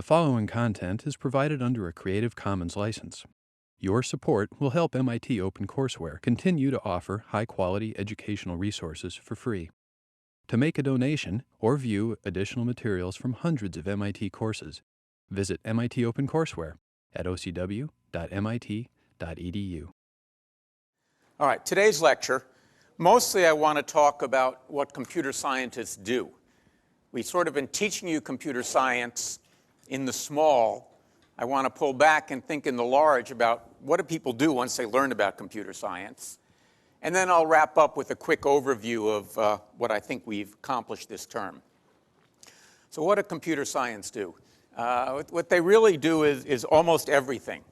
The following content is provided under a Creative Commons license. Your support will help MIT OpenCourseware continue to offer high-quality educational resources for free. To make a donation or view additional materials from hundreds of MIT courses, visit MIT OpenCourseware at ocw.mit.edu. All right, today's lecture, mostly I want to talk about what computer scientists do. We've sort of been teaching you computer science in the small. I want to pull back and think in the large about what do people do once they learn about computer science. And then I'll wrap up with a quick overview of what I think we've accomplished this term. So what do computer science do? What they really do is almost everything.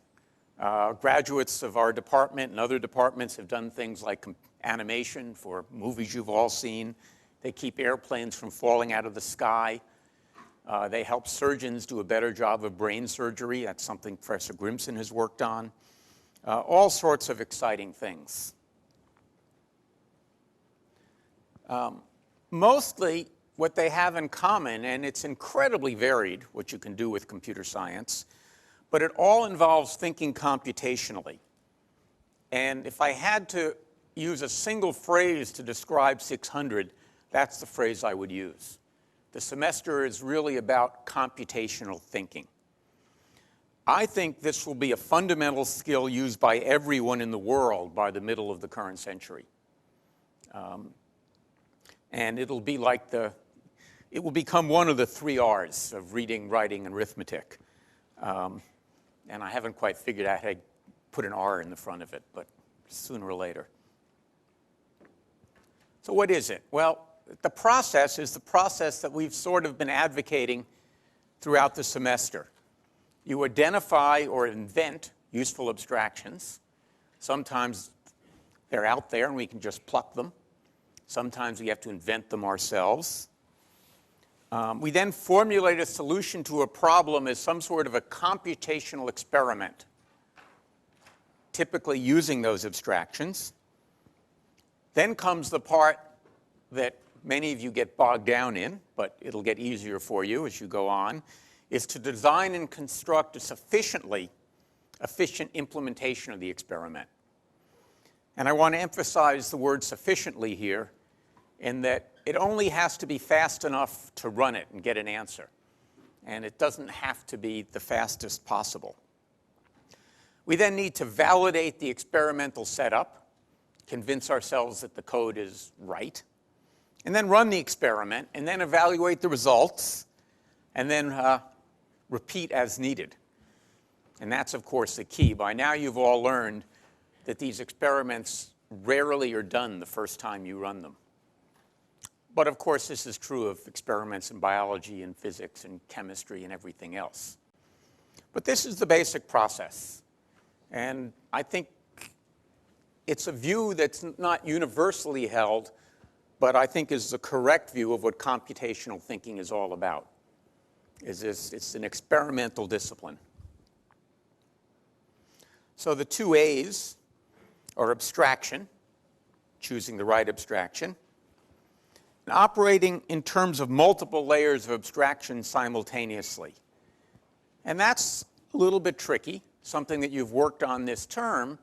Graduates of our department and other departments have done things like animation for movies you've all seen. They keep airplanes from falling out of the sky. They help surgeons do a better job of brain surgery. That's something Professor Grimson has worked on. All sorts of exciting things. Mostly what they have in common, and it's incredibly varied what you can do with computer science, but it all involves thinking computationally. And if I had to use a single phrase to describe 600, that's the phrase I would use. The semester is really about computational thinking. I think this will be a fundamental skill used by everyone in the world by the middle of the current century. And it'll be like it will become one of the 3 R's of reading, writing, and arithmetic. And I haven't quite figured out how to put an R in the front of it, but sooner or later. So what is it? Well, the process is the process that we've sort of been advocating throughout the semester. You identify or invent useful abstractions. Sometimes they're out there and we can just pluck them. Sometimes we have to invent them ourselves. We then formulate a solution to a problem as some sort of a computational experiment, typically using those abstractions. Then comes the part that many of you get bogged down in, but it'll get easier for you as you go on, is to design and construct a sufficiently efficient implementation of the experiment. And I want to emphasize the word sufficiently here in that it only has to be fast enough to run it and get an answer. And it doesn't have to be the fastest possible. We then need to validate the experimental setup, convince ourselves that the code is right, and then run the experiment, and then evaluate the results, and then repeat as needed. And that's, of course, the key. By now, you've all learned that these experiments rarely are done the first time you run them. But, of course, this is true of experiments in biology and physics and chemistry and everything else. But this is the basic process. And I think it's a view that's not universally held, but I think is the correct view of what computational thinking is all about. It's an experimental discipline. So the 2 A's are abstraction, choosing the right abstraction, and operating in terms of multiple layers of abstraction simultaneously. And that's a little bit tricky, something that you've worked on this term.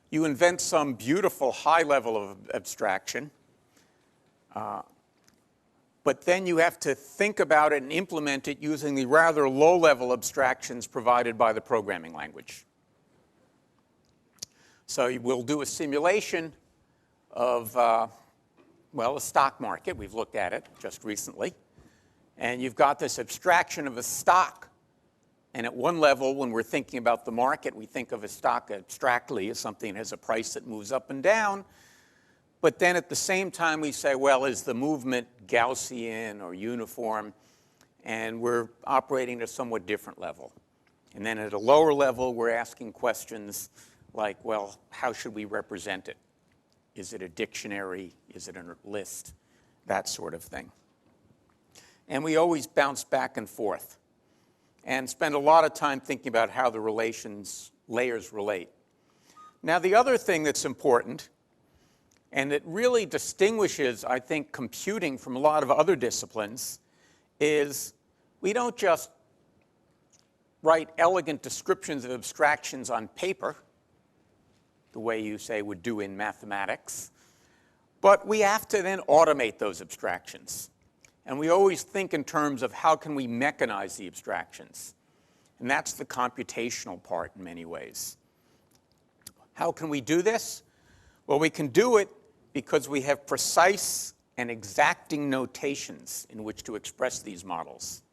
You invent some beautiful high level of abstraction, but then you have to think about it and implement it using the rather low-level abstractions provided by the programming language. So we'll do a simulation of, well, a stock market. We've looked at it just recently. And you've got this abstraction of a stock. And at one level, when we're thinking about the market, we think of a stock abstractly as something that has a price that moves up and down. But then at the same time, we say, well, is the movement Gaussian or uniform? And we're operating at a somewhat different level. And then at a lower level, we're asking questions like, well, how should we represent it? Is it a dictionary? Is it a list? That sort of thing. And we always bounce back and forth and spend a lot of time thinking about how the layers relate. Now, the other thing that's important, and it really distinguishes, I think, computing from a lot of other disciplines, is we don't just write elegant descriptions of abstractions on paper, the way you, say, would do in mathematics. But we have to then automate those abstractions. And we always think in terms of how can we mechanize the abstractions. And that's the computational part in many ways. How can we do this? Well, we can do it because we have precise and exacting notations in which to express these models.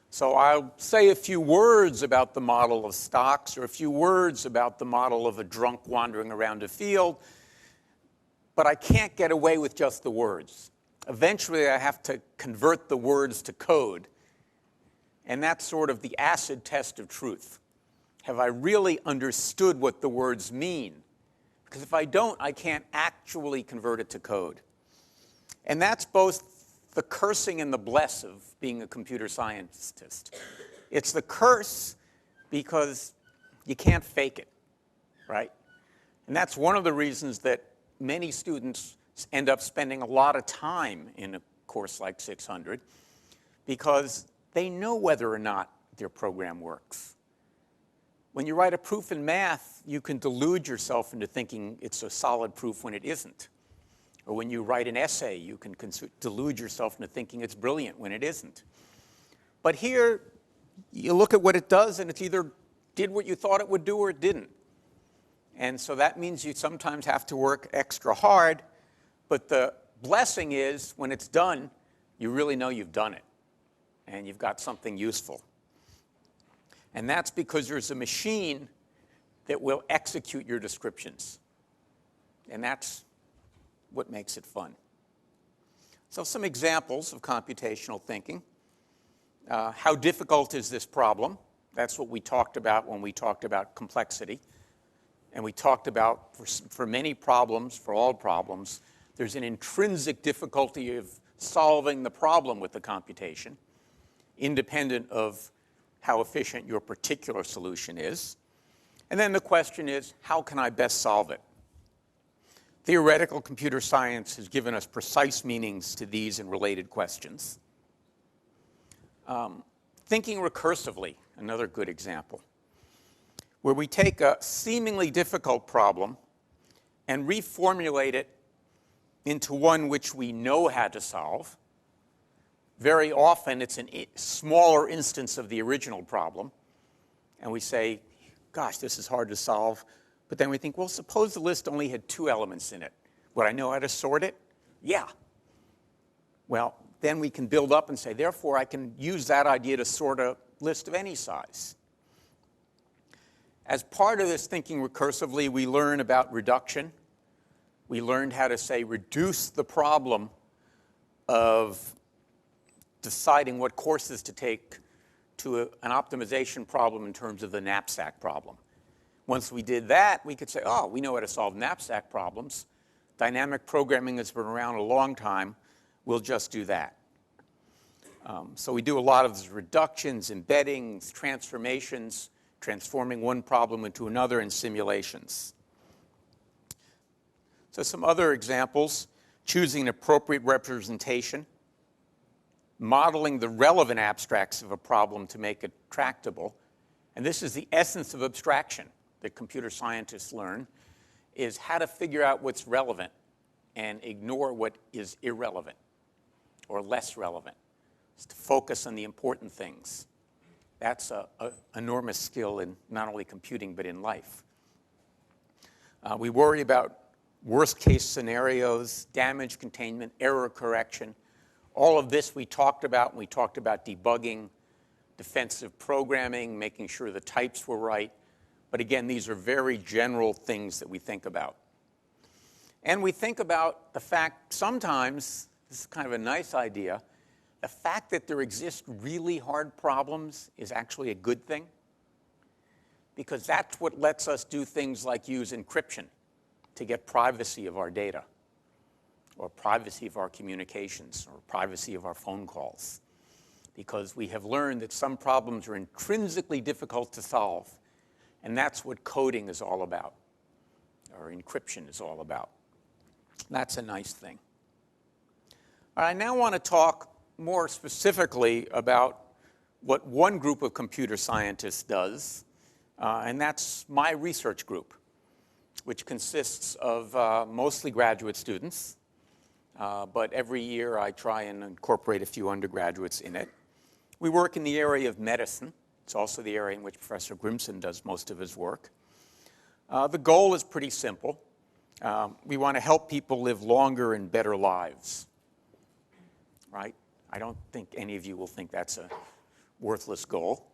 So I'll say a few words about the model of stocks or a few words about the model of a drunk wandering around a field, but I can't get away with just the words. Eventually, I have to convert the words to code, and that's sort of the acid test of truth. Have I really understood what the words mean? Because if I don't, I can't actually convert it to code. And that's both the cursing and the bless of being a computer scientist. It's the curse because you can't fake it, right? And that's one of the reasons that many students end up spending a lot of time in a course like 600 because they know whether or not their program works. When you write a proof in math, you can delude yourself into thinking it's a solid proof when it isn't. Or when you write an essay, you can delude yourself into thinking it's brilliant when it isn't. But here, you look at what it does, and it either did what you thought it would do or it didn't. And so that means you sometimes have to work extra hard. But the blessing is, when it's done, you really know you've done it, and you've got something useful. And that's because there's a machine that will execute your descriptions. And that's what makes it fun. So some examples of computational thinking. How difficult is this problem? That's what we talked about when we talked about complexity. And we talked about, for many problems, for all problems, there's an intrinsic difficulty of solving the problem with the computation, independent of how efficient your particular solution is. And then the question is, how can I best solve it? Theoretical computer science has given us precise meanings to these and related questions. Thinking recursively, another good example, where we take a seemingly difficult problem and reformulate it into one which we know how to solve. Very often, it's a smaller instance of the original problem, and we say, gosh, this is hard to solve. But then we think, well, suppose the list only had 2 elements in it. Would I know how to sort it? Yeah. Well, then we can build up and say, therefore, I can use that idea to sort a list of any size. As part of this thinking recursively, we learn about reduction. We learned how to, say, reduce the problem of deciding what courses to take to an optimization problem in terms of the knapsack problem. Once we did that, we could say, oh, we know how to solve knapsack problems. Dynamic programming has been around a long time. We'll just do that. So we do a lot of these reductions, embeddings, transformations, transforming one problem into another in simulations. So some other examples: choosing an appropriate representation, modeling the relevant abstracts of a problem to make it tractable. And this is the essence of abstraction that computer scientists learn, is how to figure out what's relevant and ignore what is irrelevant or less relevant. It's to focus on the important things. That's an enormous skill in not only computing but in life. We worry about worst-case scenarios, damage containment, error correction. All of this we talked about when we talked about debugging, defensive programming, making sure the types were right. But again, these are very general things that we think about. And we think about the fact sometimes, this is kind of a nice idea, the fact that there exist really hard problems is actually a good thing, because that's what lets us do things like use encryption to get privacy of our data, or privacy of our communications, or privacy of our phone calls. Because we have learned that some problems are intrinsically difficult to solve, and that's what coding is all about, or encryption is all about. That's a nice thing. All right, I now want to talk more specifically about what one group of computer scientists does, and that's my research group, which consists of mostly graduate students, but every year I try and incorporate a few undergraduates in it. We work in the area of medicine. It's also the area in which Professor Grimson does most of his work. The goal is pretty simple. We want to help people live longer and better lives, right? I don't think any of you will think that's a worthless goal.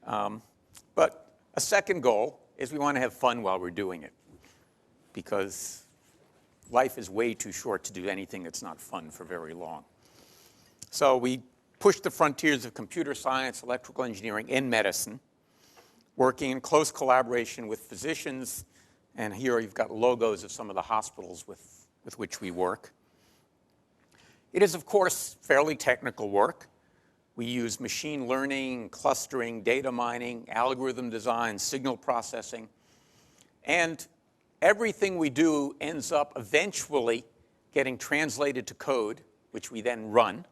But a second goal is we want to have fun while we're doing it, because life is way too short to do anything that's not fun for very long. So we push the frontiers of computer science, electrical engineering, and medicine, working in close collaboration with physicians. And here you've got logos of some of the hospitals with which we work. It is, of course, fairly technical work. We use machine learning, clustering, data mining, algorithm design, signal processing. And everything we do ends up eventually getting translated to code, which we then run.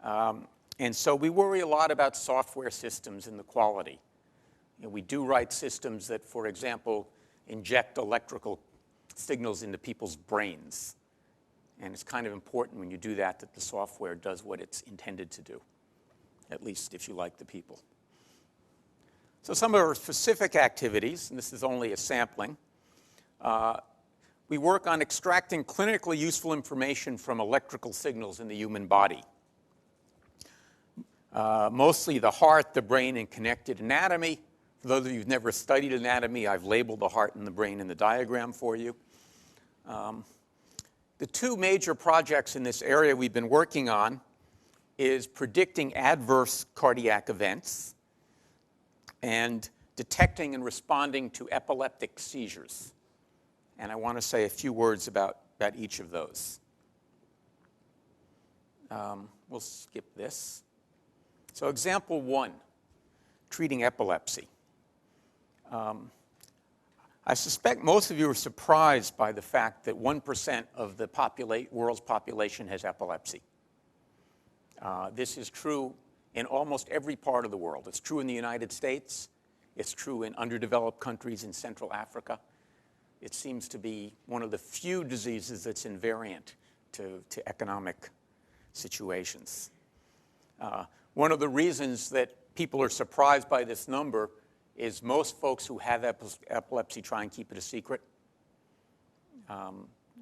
And so we worry a lot about software systems and the quality. We do write systems that, for example, inject electrical signals into people's brains. And it's kind of important when you do that the software does what it's intended to do, at least if you like the people. So some of our specific activities, and this is only a sampling, we work on extracting clinically useful information from electrical signals in the human body. Mostly the heart, the brain, and connected anatomy. For those of you who've never studied anatomy, I've labeled the heart and the brain in the diagram for you. The two major projects in this area we've been working on is predicting adverse cardiac events and detecting and responding to epileptic seizures. And I want to say a few words about each of those. We'll skip this. So example 1, treating epilepsy. I suspect most of you are surprised by the fact that 1% of the world's population has epilepsy. This is true in almost every part of the world. It's true in the United States. It's true in underdeveloped countries in Central Africa. It seems to be one of the few diseases that's invariant to economic situations. One of the reasons that people are surprised by this number is most folks who have epilepsy try and keep it a secret.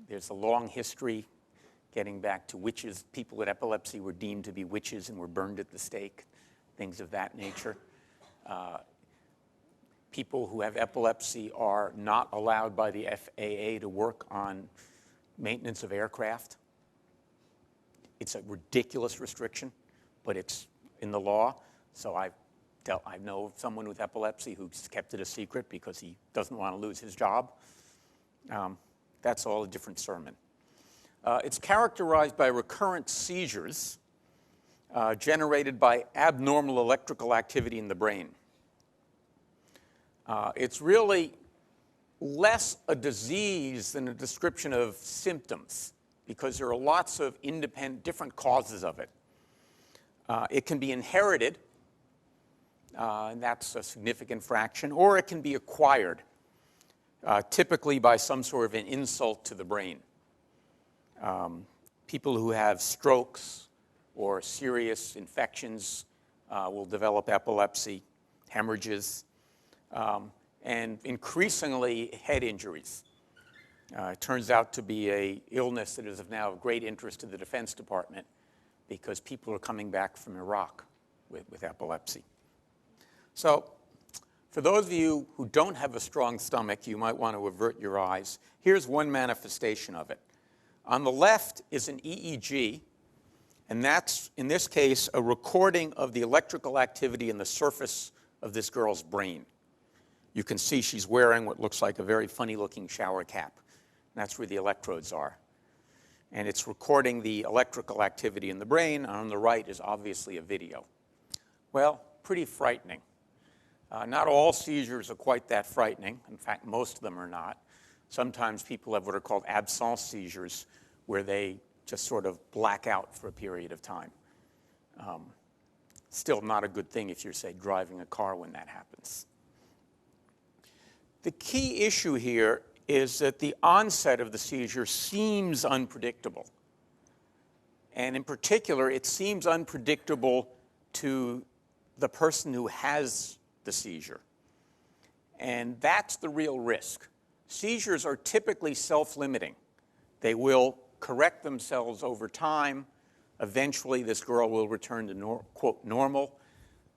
There's a long history getting back to witches. People with epilepsy were deemed to be witches and were burned at the stake, things of that nature. People who have epilepsy are not allowed by the FAA to work on maintenance of aircraft. It's a ridiculous restriction, but it's in the law. So I know someone with epilepsy who's kept it a secret because he doesn't want to lose his job. That's all a different sermon. It's characterized by recurrent seizures generated by abnormal electrical activity in the brain. It's really less a disease than a description of symptoms, because there are lots of different causes of it. It can be inherited, and that's a significant fraction, or it can be acquired, typically by some sort of an insult to the brain. People who have strokes or serious infections will develop epilepsy, hemorrhages, and increasingly head injuries. It turns out to be an illness that is of now of great interest to the Defense Department because people are coming back from Iraq with epilepsy. So for those of you who don't have a strong stomach, you might want to avert your eyes. Here's one manifestation of it. On the left is an EEG, and that's, in this case, a recording of the electrical activity in the surface of this girl's brain. You can see she's wearing what looks like a very funny-looking shower cap. That's where the electrodes are. And it's recording the electrical activity in the brain. And on the right is obviously a video. Well, pretty frightening. Not all seizures are quite that frightening. In fact, most of them are not. Sometimes people have what are called absence seizures, where they just sort of black out for a period of time. Still not a good thing if you're, say, driving a car when that happens. The key issue here is that the onset of the seizure seems unpredictable. And in particular, it seems unpredictable to the person who has the seizure. And that's the real risk. Seizures are typically self-limiting. They will correct themselves over time. Eventually, this girl will return to, quote, normal.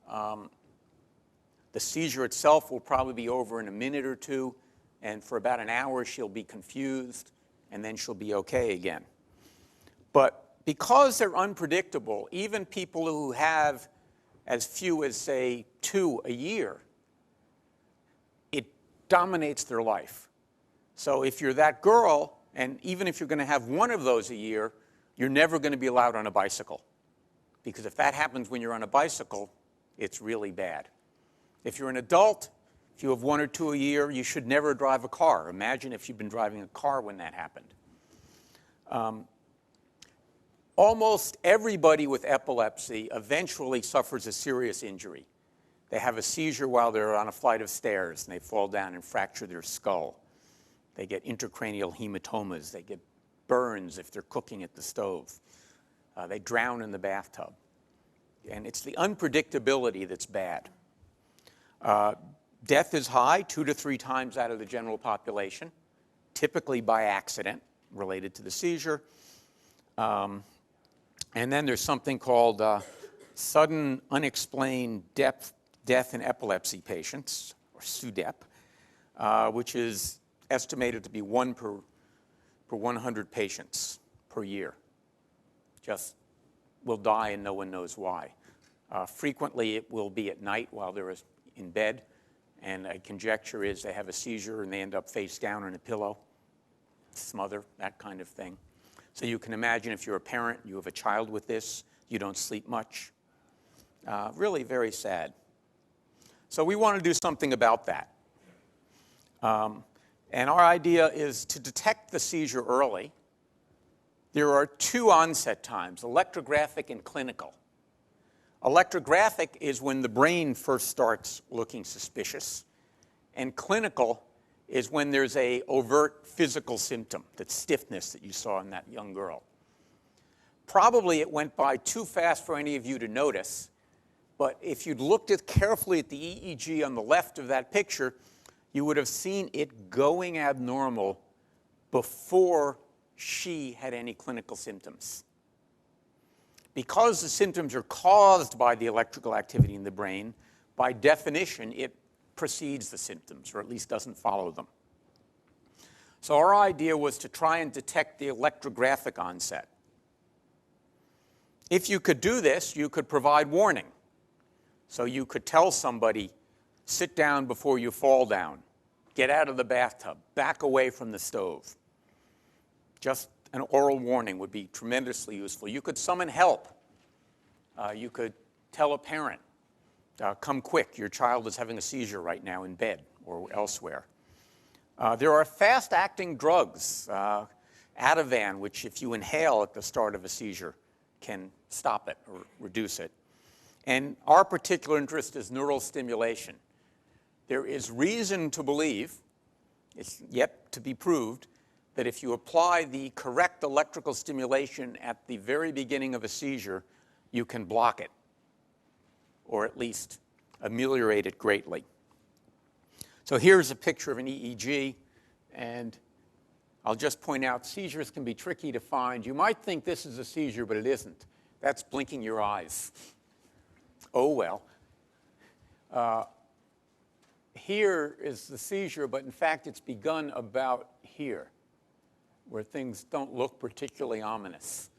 The seizure itself will probably be over in a minute or two, and for about an hour, she'll be confused, and then she'll be okay again. But because they're unpredictable, even people who have as few as, say, 2 a year, it dominates their life. So if you're that girl, and even if you're going to have 1 of those a year, you're never going to be allowed on a bicycle. Because if that happens when you're on a bicycle, it's really bad. If you're an adult, if you have 1 or 2 a year, you should never drive a car. Imagine if you've been driving a car when that happened. Almost everybody with epilepsy eventually suffers a serious injury. They have a seizure while they're on a flight of stairs, and they fall down and fracture their skull. They get intracranial hematomas. They get burns if they're cooking at the stove. They drown in the bathtub. And it's the unpredictability that's bad. Death is high, 2 to 3 times out of the general population, typically by accident related to the seizure. And then there's something called sudden unexplained death in epilepsy patients, or SUDEP, which is estimated to be 1 per 100 patients per year. Just will die and no one knows why. Frequently it will be at night while they're in bed, and a conjecture is they have a seizure and they end up face down on a pillow, smother, that kind of thing. So you can imagine if you're a parent, you have a child with this, you don't sleep much. Really very sad. So we want to do something about that. And our idea is to detect the seizure early. There are 2 onset times, electrographic and clinical. Electrographic is when the brain first starts looking suspicious, and clinical is when there's an overt physical symptom, that stiffness that you saw in that young girl. Probably it went by too fast for any of you to notice, but if you'd looked carefully at the EEG on the left of that picture, you would have seen it going abnormal before she had any clinical symptoms. Because the symptoms are caused by the electrical activity in the brain, by definition, it precedes the symptoms, or at least doesn't follow them. So our idea was to try and detect the electrographic onset. If you could do this, you could provide warning. So you could tell somebody, sit down before you fall down, get out of the bathtub, back away from the stove. Just an oral warning would be tremendously useful. You could summon help. You could tell a parent, come quick, your child is having a seizure right now in bed or elsewhere. There are fast-acting drugs, Ativan, which if you inhale at the start of a seizure can stop it or reduce it. And our particular interest is neural stimulation. There is reason to believe, it's yet to be proved, that if you apply the correct electrical stimulation at the very beginning of a seizure, you can block it, or at least ameliorate it greatly. So here's a picture of an EEG, and I'll just point out seizures can be tricky to find. You might think this is a seizure, but it isn't. That's blinking your eyes. Oh, well. Here is the seizure, but in fact it's begun about here, where things don't look particularly ominous.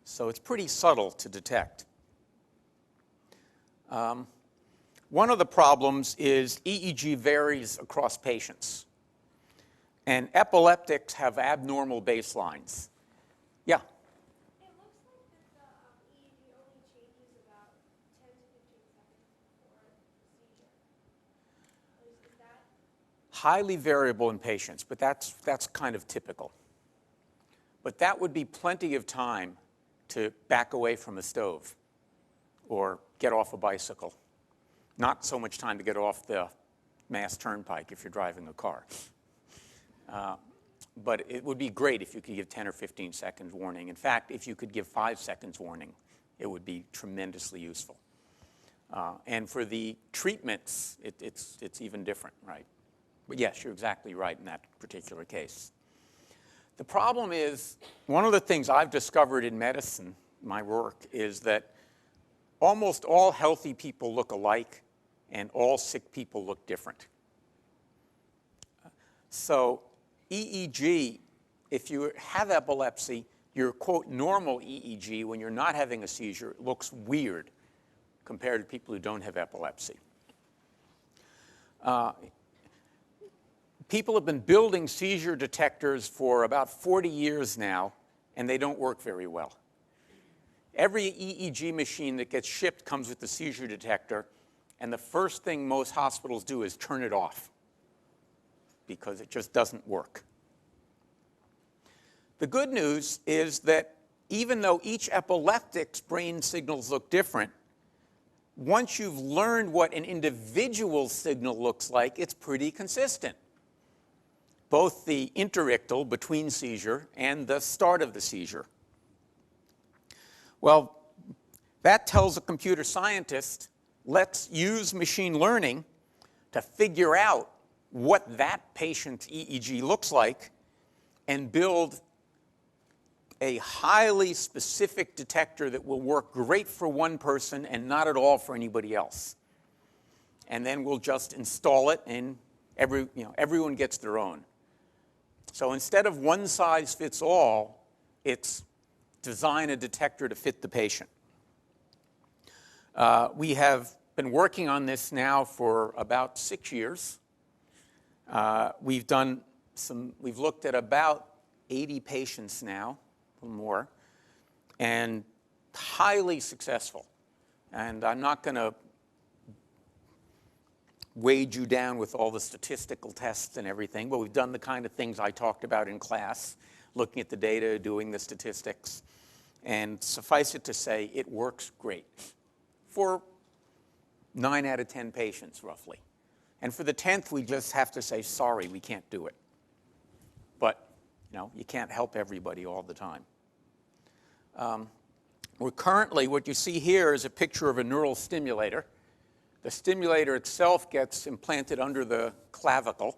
So it's pretty subtle to detect. One of the problems is EEG varies across patients. And epileptics have abnormal baselines. Yeah? It looks like that the EEG only changes about 10 to 15 seconds before the seizure. Is that? Highly variable in patients, but that's kind of typical. But that would be plenty of time to back away from the stove or get off a bicycle. Not so much time to get off the Mass Turnpike if you're driving a car. But it would be great if you could give 10 or 15 seconds warning. In fact, if you could give 5 seconds warning, it would be tremendously useful. And for the treatments, it's even different, right? But yes, you're exactly right in that particular case. The problem is, one of the things I've discovered in medicine, my work, is that almost all healthy people look alike and all sick people look different. So EEG, if you have epilepsy, your, quote, normal EEG, when you're not having a seizure, looks weird compared to people who don't have epilepsy. People have been building seizure detectors for about 40 years now, and they don't work very well. Every EEG machine that gets shipped comes with the seizure detector, and the first thing most hospitals do is turn it off because it just doesn't work. The good news is that even though each epileptic's brain signals look different, once you've learned what an individual signal looks like, it's pretty consistent. Both the interictal, between seizure, and the start of the seizure. Well, that tells a computer scientist, let's use machine learning to figure out what that patient's EEG looks like and build a highly specific detector that will work great for one person and not at all for anybody else. And then we'll just install it, and everyone gets their own. So instead of one size fits all, it's design a detector to fit the patient. We have been working on this now for about 6 years. We've looked at about 80 patients now, a little more, and highly successful. And I'm not going to wade you down with all the statistical tests and everything, but we've done the kind of things I talked about in class, looking at the data, doing the statistics. And suffice it to say, it works great for 9 out of 10 patients, roughly. And for the 10th, we just have to say, sorry, we can't do it. But, you can't help everybody all the time. We're currently, what you see here is a picture of a neural stimulator. The stimulator itself gets implanted under the clavicle,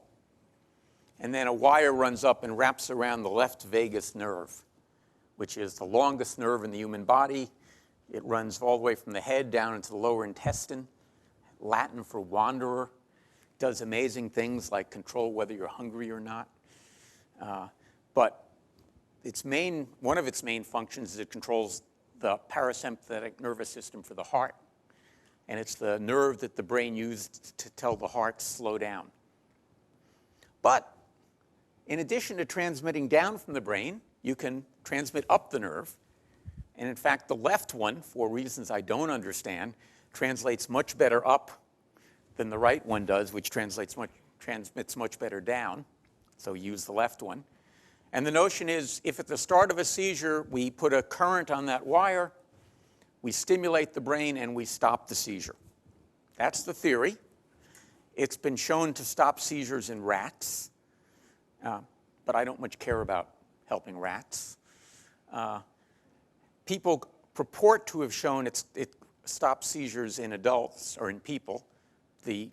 and then a wire runs up and wraps around the left vagus nerve, which is the longest nerve in the human body. It runs all the way from the head down into the lower intestine, Latin for wanderer. It does amazing things like control whether you're hungry or not. But one of its main functions is it controls the parasympathetic nervous system for the heart. And it's the nerve that the brain used to tell the heart to slow down. But in addition to transmitting down from the brain, you can transmit up the nerve. And in fact, the left one, for reasons I don't understand, translates much better up than the right one does, which transmits much better down. So use the left one. And the notion is, if at the start of a seizure, we put a current on that wire, we stimulate the brain, and we stop the seizure. That's the theory. It's been shown to stop seizures in rats, but I don't much care about helping rats. People purport to have shown it stops seizures in adults or in people. The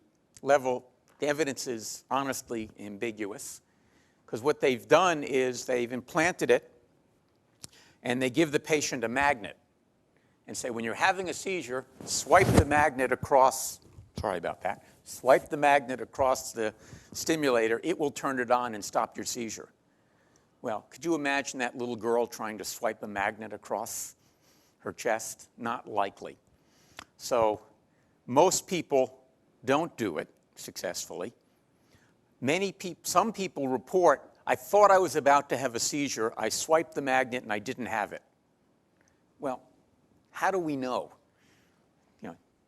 evidence is honestly ambiguous, because what they've done is they've implanted it, and they give the patient a magnet and say, when you're having a seizure, swipe the magnet across, swipe the magnet across the stimulator, it will turn it on and stop your seizure. Well, could you imagine that little girl trying to swipe a magnet across her chest? Not likely. So most people don't do it successfully. Some people report, I thought I was about to have a seizure, I swiped the magnet and I didn't have it. Well, how do we know?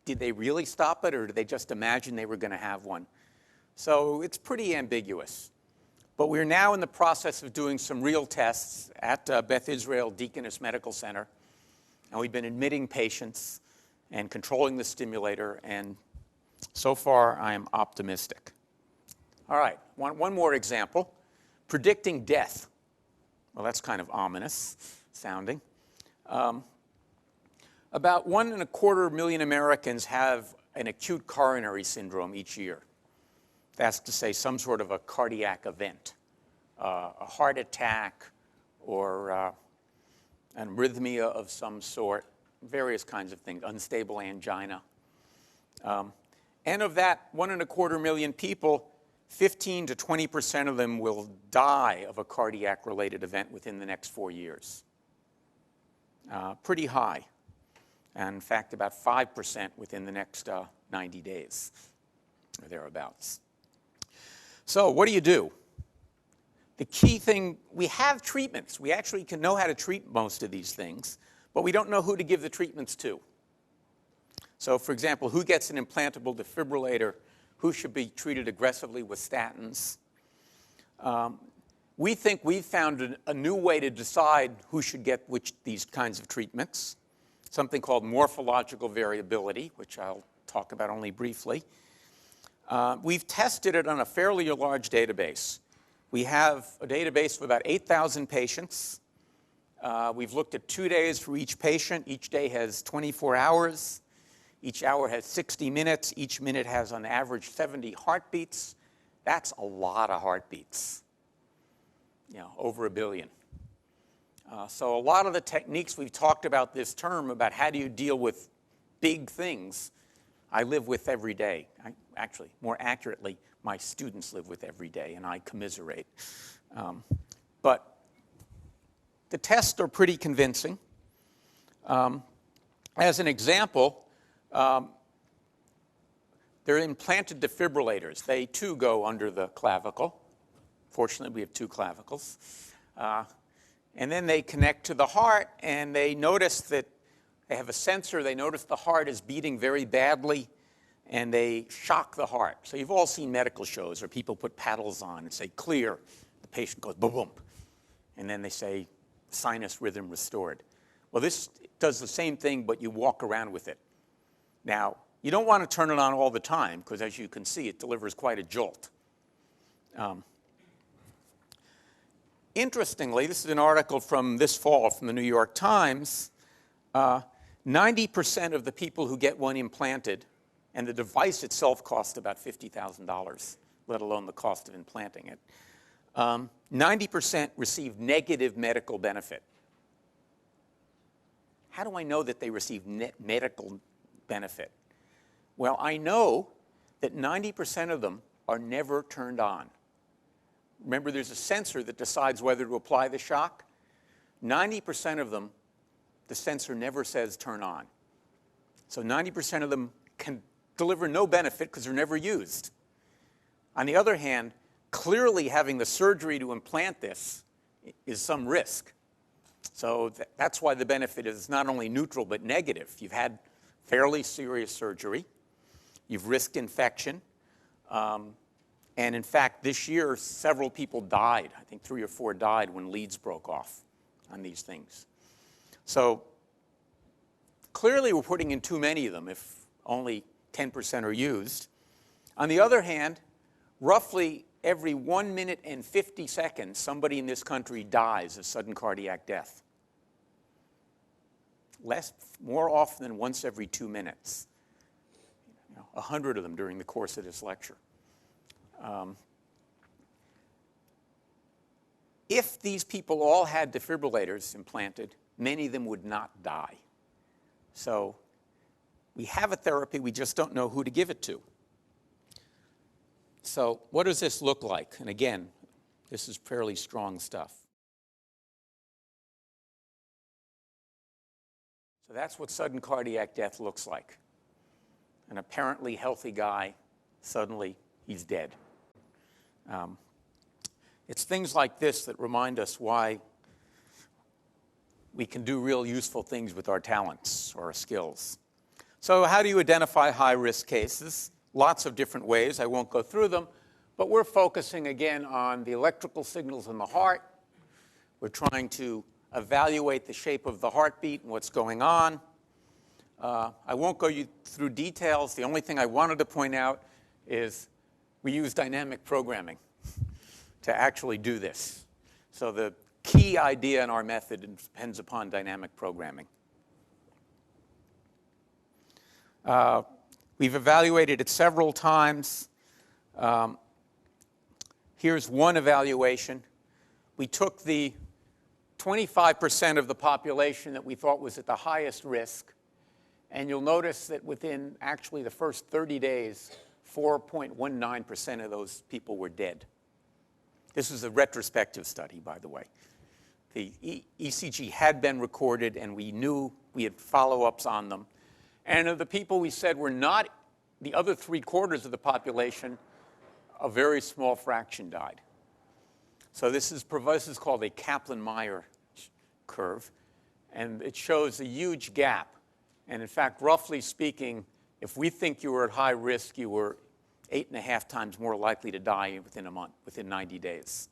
Did they really stop it, or did they just imagine they were going to have one? So it's pretty ambiguous. But we're now in the process of doing some real tests at Beth Israel Deaconess Medical Center, and we've been admitting patients, and controlling the stimulator, and so far I am optimistic. All right, one more example. Predicting death. Well, that's kind of ominous sounding. About 1.25 million Americans have an acute coronary syndrome each year. That's to say some sort of a cardiac event, a heart attack or an arrhythmia of some sort, various kinds of things, unstable angina. And of that 1.25 million people, 15 to 20% of them will die of a cardiac-related event within the next 4 years. Pretty high. And in fact, about 5% within the next 90 days, or thereabouts. So what do? The key thing, we have treatments. We actually can know how to treat most of these things, but we don't know who to give the treatments to. So for example, who gets an implantable defibrillator? Who should be treated aggressively with statins? We think we've found a new way to decide who should get these kinds of treatments, something called morphological variability, which I'll talk about only briefly. We've tested it on a fairly large database. We have a database of about 8,000 patients. We've looked at 2 days for each patient. Each day has 24 hours. Each hour has 60 minutes. Each minute has, on average, 70 heartbeats. That's a lot of heartbeats, over 1 billion. So a lot of the techniques we've talked about this term, about how do you deal with big things, I live with every day. Actually, more accurately, my students live with every day, and I commiserate. But the tests are pretty convincing. As an example, they're implanted defibrillators. They, too, go under the clavicle. Fortunately, we have 2 clavicles. And then they connect to the heart, and they notice that they have a sensor. They notice the heart is beating very badly, and they shock the heart. So you've all seen medical shows where people put paddles on and say, clear. The patient goes, boom, boom. And then they say, sinus rhythm restored. Well, this does the same thing, but you walk around with it. Now, you don't want to turn it on all the time, because as you can see, it delivers quite a jolt. Interestingly, this is an article from this fall from the New York Times. 90% of the people who get one implanted, and the device itself costs about $50,000, let alone the cost of implanting it, 90% receive negative medical benefit. How do I know that they receive medical benefit? Well, I know that 90% of them are never turned on. Remember, there's a sensor that decides whether to apply the shock. 90% of them, the sensor never says turn on. So 90% of them can deliver no benefit because they're never used. On the other hand, clearly having the surgery to implant this is some risk. So that's why the benefit is not only neutral but negative. You've had fairly serious surgery. You've risked infection. And in fact, this year, several people died. I think 3 or 4 died when leads broke off on these things. So clearly, we're putting in too many of them if only 10% are used. On the other hand, roughly every 1 minute and 50 seconds, somebody in this country dies of sudden cardiac death. More often than once every 2 minutes. 100 of them during the course of this lecture. If these people all had defibrillators implanted, many of them would not die. So we have a therapy, we just don't know who to give it to. So what does this look like? And again, this is fairly strong stuff. So that's what sudden cardiac death looks like. An apparently healthy guy, suddenly he's dead. It's things like this that remind us why we can do real useful things with our talents or our skills. So how do you identify high-risk cases? Lots of different ways. I won't go through them, but we're focusing again on the electrical signals in the heart. We're trying to evaluate the shape of the heartbeat and what's going on. I won't go through details. The only thing I wanted to point out is we use dynamic programming to actually do this. So the key idea in our method depends upon dynamic programming. We've evaluated it several times. Here's one evaluation. We took the 25% of the population that we thought was at the highest risk, and you'll notice that within actually the first 30 days, 4.19% of those people were dead. This is a retrospective study, by the way. The ECG had been recorded, and we knew we had follow-ups on them. And of the people we said were not, the other 3/4 of the population, a very small fraction died. So this is called a Kaplan-Meier curve, and it shows a huge gap. And in fact, roughly speaking, if we think you were at high risk, you were 8.5 times more likely to die within a month, within 90 days.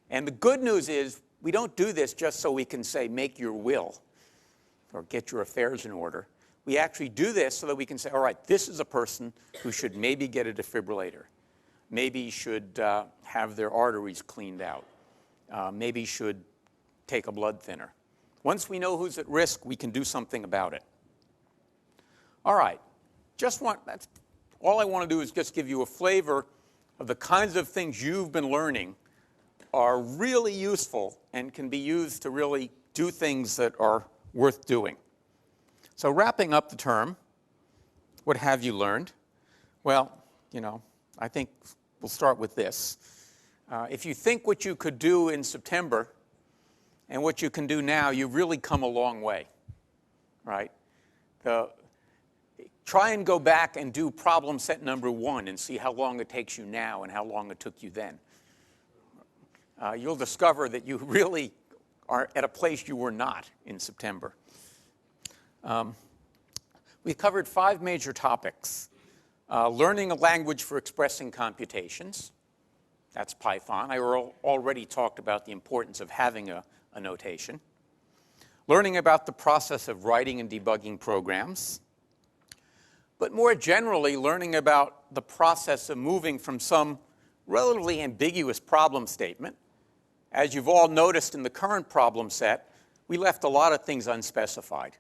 And the good news is we don't do this just so we can say, make your will or get your affairs in order. We actually do this so that we can say, all right, this is a person who should maybe get a defibrillator, maybe should have their arteries cleaned out, maybe should take a blood thinner. Once we know who's at risk, we can do something about it. All right, that's all I want to do is just give you a flavor of the kinds of things you've been learning are really useful and can be used to really do things that are worth doing. So wrapping up the term, what have you learned? Well, I think we'll start with this. If you think what you could do in September and what you can do now, you've really come a long way, right? Try and go back and do problem set number 1 and see how long it takes you now and how long it took you then. You'll discover that you really are at a place you were not in September. We covered 5 major topics. Learning a language for expressing computations. That's Python. I already talked about the importance of having a notation. Learning about the process of writing and debugging programs. But more generally, learning about the process of moving from some relatively ambiguous problem statement. As you've all noticed in the current problem set, we left a lot of things unspecified.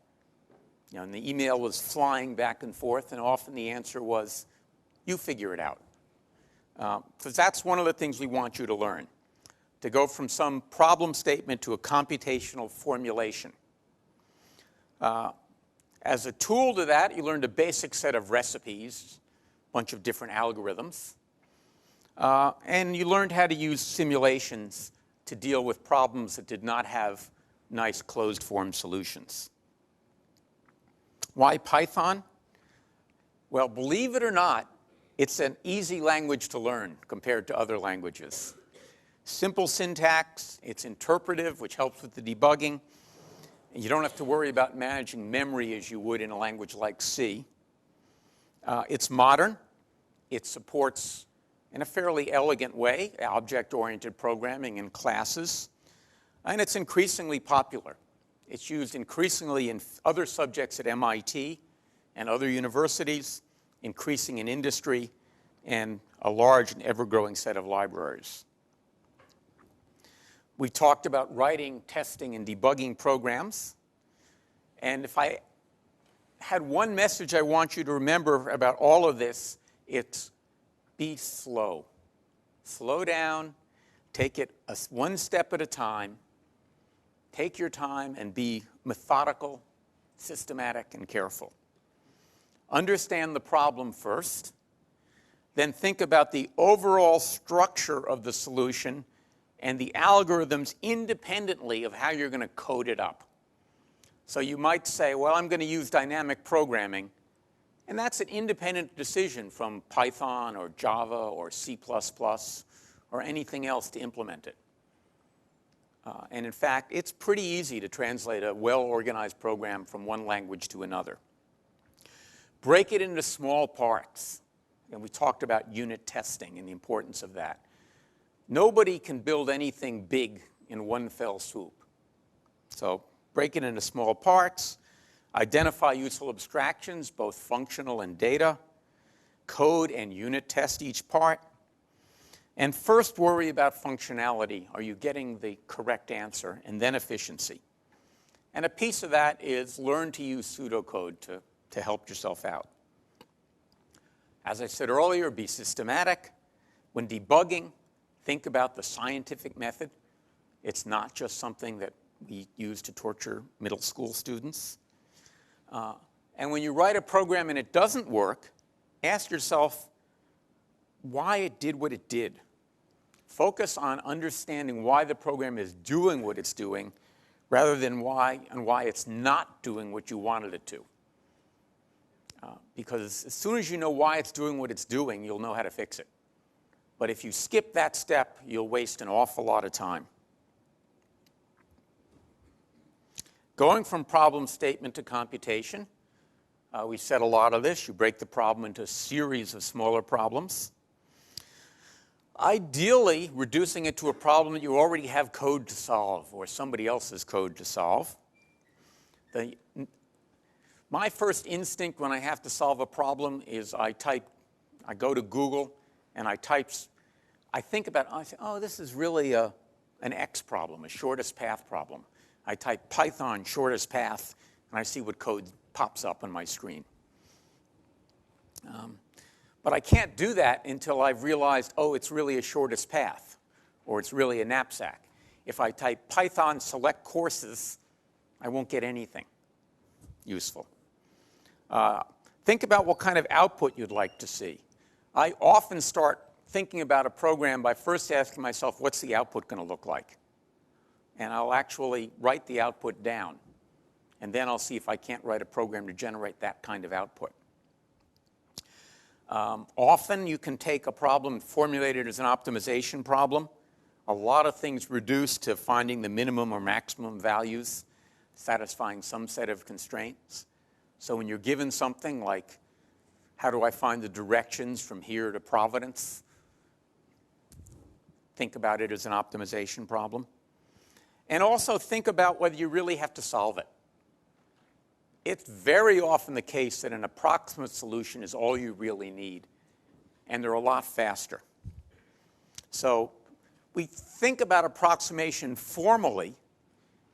And the email was flying back and forth, and often the answer was, you figure it out. So that's one of the things we want you to learn, to go from some problem statement to a computational formulation. As a tool to that, you learned a basic set of recipes, a bunch of different algorithms, and you learned how to use simulations to deal with problems that did not have nice closed-form solutions. Why Python? Well, believe it or not, it's an easy language to learn compared to other languages. Simple syntax, it's interpretive, which helps with the debugging. And you don't have to worry about managing memory as you would in a language like C. It's modern. It supports, in a fairly elegant way, object-oriented programming in classes. And it's increasingly popular. It's used increasingly in other subjects at MIT and other universities, increasing in industry, and a large and ever-growing set of libraries. We talked about writing, testing, and debugging programs. And if I had one message I want you to remember about all of this, it's be slow. Slow down, take it one step at a time. Take your time and be methodical, systematic, and careful. Understand the problem first, then think about the overall structure of the solution and the algorithms independently of how you're going to code it up. So you might say, well, I'm going to use dynamic programming, and that's an independent decision from Python or Java or C++ or anything else to implement it. And in fact, it's pretty easy to translate a well-organized program from one language to another. Break it into small parts. And we talked about unit testing and the importance of that. Nobody can build anything big in one fell swoop. So break it into small parts. Identify useful abstractions, both functional and data. Code and unit test each part. And first worry about functionality. Are you getting the correct answer? And then efficiency. And a piece of that is learn to use pseudocode to help yourself out. As I said earlier, be systematic. When debugging, think about the scientific method. It's not just something that we use to torture middle school students. And when you write a program and it doesn't work, ask yourself why it did what it did. Focus on understanding why the program is doing what it's doing rather than why it's not doing what you wanted it to. Because as soon as you know why it's doing what it's doing, you'll know how to fix it. But if you skip that step, you'll waste an awful lot of time. Going from problem statement to computation, we said a lot of this. You break the problem into a series of smaller problems. Ideally, reducing it to a problem that you already have code to solve or somebody else's code to solve. My first instinct when I have to solve a problem is I go to Google and I think about, oh, this is really an X problem, a shortest path problem. I type Python shortest path, and I see what code pops up on my screen. But I can't do that until I've realized, oh, it's really a shortest path, or it's really a knapsack. If I type Python select courses, I won't get anything useful. Think about what kind of output you'd like to see. I often start thinking about a program by first asking myself, what's the output going to look like? And I'll actually write the output down. And then I'll see if I can't write a program to generate that kind of output. Often you can take a problem, formulate it as an optimization problem. A lot of things reduce to finding the minimum or maximum values, satisfying some set of constraints. So when you're given something like, how do I find the directions from here to Providence? Think about it as an optimization problem. And also think about whether you really have to solve it. It's very often the case that an approximate solution is all you really need, and they're a lot faster. So we think about approximation formally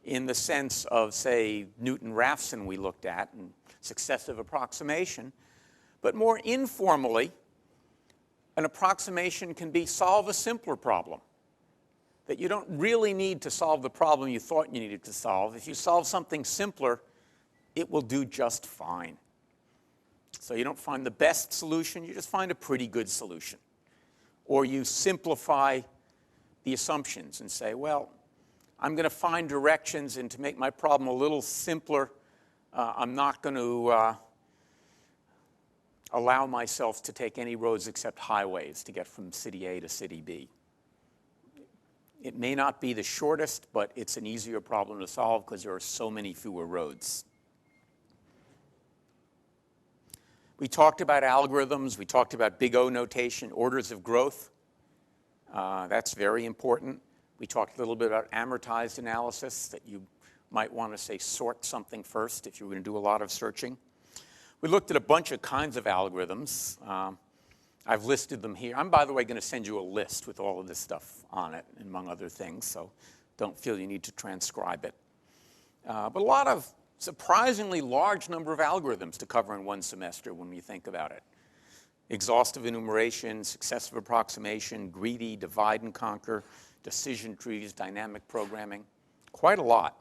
in the sense of, say, Newton-Raphson we looked at, and successive approximation. But more informally, an approximation can be solve a simpler problem. That you don't really need to solve the problem you thought you needed to solve. If you solve something simpler, it will do just fine. So you don't find the best solution, you just find a pretty good solution. Or you simplify the assumptions and say, well, I'm going to find directions, and to make my problem a little simpler, I'm not going to allow myself to take any roads except highways to get from city A to city B. It may not be the shortest, but it's an easier problem to solve because there are so many fewer roads. We talked about algorithms. We talked about big O notation, orders of growth. That's very important. We talked a little bit about amortized analysis, that you might want to, say, sort something first if you were going to do a lot of searching. We looked at a bunch of kinds of algorithms. I've listed them here. I'm, by the way, going to send you a list with all of this stuff on it, among other things, so don't feel you need to transcribe it. But a lot of surprisingly large number of algorithms to cover in one semester when you think about it. Exhaustive enumeration, successive approximation, greedy, divide and conquer, decision trees, dynamic programming, quite a lot.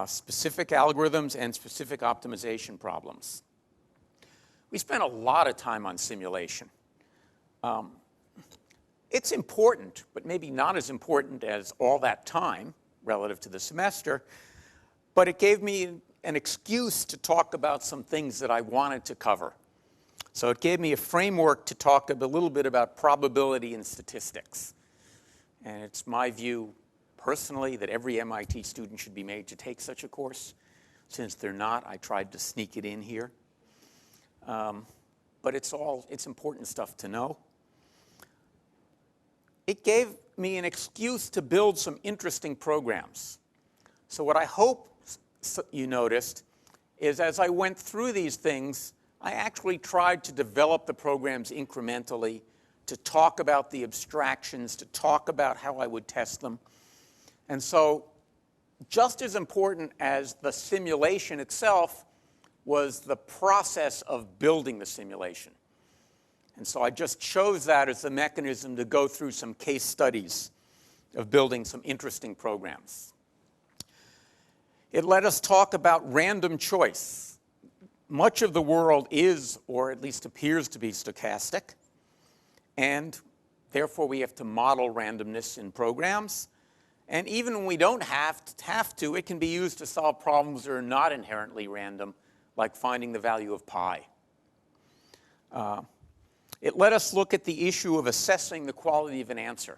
Specific algorithms and specific optimization problems. We spent a lot of time on simulation. It's important, but maybe not as important as all that time relative to the semester, but it gave me an excuse to talk about some things that I wanted to cover. So it gave me a framework to talk a little bit about probability and statistics. And it's my view, personally, that every MIT student should be made to take such a course. Since they're not, I tried to sneak it in here. But it's important stuff to know. It gave me an excuse to build some interesting programs. So what I hope you noticed is as I went through these things, I actually tried to develop the programs incrementally, to talk about the abstractions, to talk about how I would test them. And so just as important as the simulation itself was the process of building the simulation. And so I just chose that as the mechanism to go through some case studies of building some interesting programs. It let us talk about random choice. Much of the world is, or at least appears to be, stochastic. And therefore, we have to model randomness in programs. And even when we don't have to, it can be used to solve problems that are not inherently random, like finding the value of pi. It let us look at the issue of assessing the quality of an answer.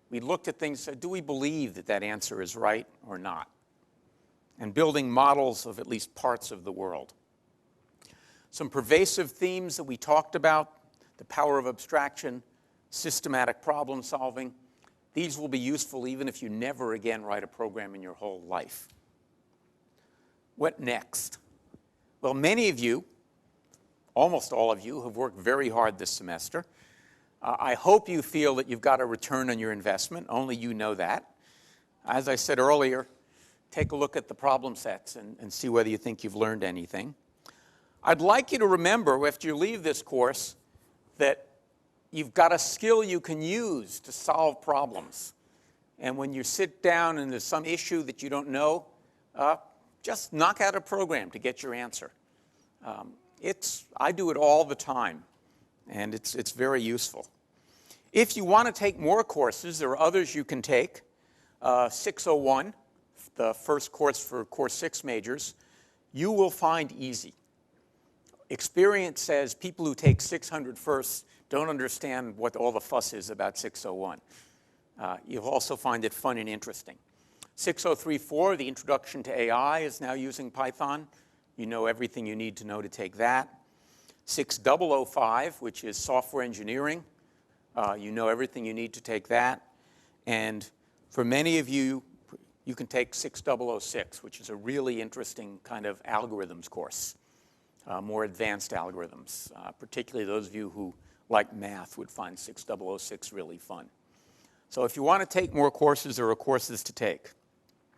We looked at things and said, do we believe that that answer is right or not? And building models of at least parts of the world. Some pervasive themes that we talked about: the power of abstraction, systematic problem solving. These will be useful even if you never again write a program in your whole life. What next? Well, many of you, almost all of you, have worked very hard this semester. I hope you feel that you've got a return on your investment. Only you know that. As I said earlier, take a look at the problem sets and see whether you think you've learned anything. I'd like you to remember, after you leave this course, that you've got a skill you can use to solve problems. And when you sit down and there's some issue that you don't know, just knock out a program to get your answer. I do it all the time, and it's very useful. If you want to take more courses, there are others you can take. 601, the first course for Course 6 majors, you will find easy. Experience says people who take 600 first don't understand what all the fuss is about 601. You'll also find it fun and interesting. 6034, the Introduction to AI, is now using Python. You know everything you need to know to take that. 6005, which is software engineering, you know everything you need to take that. And for many of you, you can take 6006, which is a really interesting kind of algorithms course, more advanced algorithms. Particularly those of you who like math would find 6006 really fun. So if you want to take more courses, there are courses to take.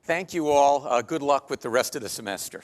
Thank you all. Good luck with the rest of the semester.